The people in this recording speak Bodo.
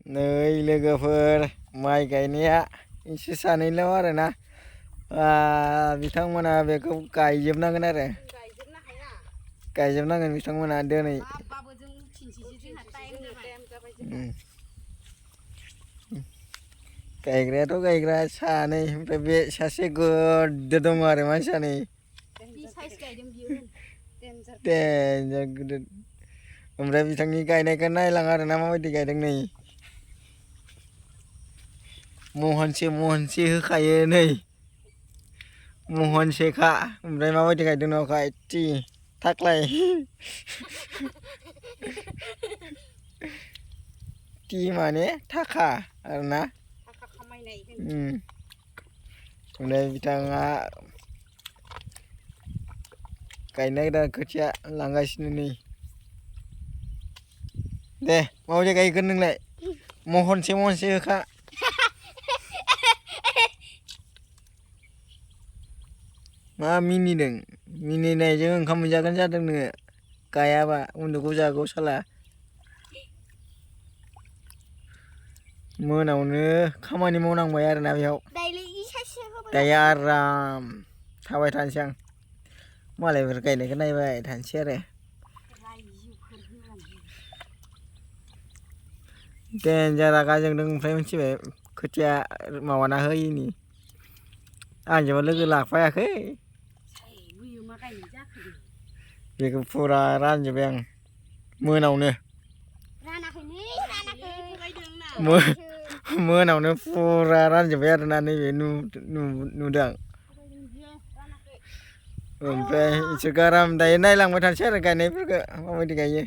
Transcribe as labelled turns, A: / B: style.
A: नै लोगोफोर माइ गायनाया एसे सानैल' आरोना बिथांमोना बेखौ गायजोबनांगोन आरो गायजोबनांगोन बिथांमोना दिनै गायग्रायाथ' गायग्रा सानै ओमफ्राय बे सासे गोदो दङ आरो मानसिया नै देन्जार गिदिर ओमफ्राय बिथांनि गायनायखौ नायलां आरोना माबायदि गायदों नै महनसे होखायो नै महनसेखा ओमफ्राय माबायदि गायदों न'खा इथि थाख्लाय टि माने थाखा आरोना ओमफ्राय बिथाङा गायनो गोदान खोथिया लांगासिनो नै दे माबायदि गायगोन नोंलाय महनसे होखा मा मिनिदों मिनिनायजों ओंखाम मोनजागोन जादों नोङो गायाबा उन्दुगौ जागौ साला मोनावनो खामानि मावनांबाय आरोना बेयाव दायो आराम थाबाय थानोसै आं मालायफोर गायनायखौ नायबाय थानोसै आरो देन्जार रागा जोंदों ओमफ्राय मिथिबाय खोथिया माबाना होयिनि आंजोंबो लोगो लाफायाखै बेखौ फुरा रानजोब्बाय आं मोनावनो फुरा रानजोब्बाय आरोना नैबे नुदों आं ओमफ्राय इसोर गाराम दायो नायलांबाय थानोसै आरो गायनायफोरखौ माबायदि गायो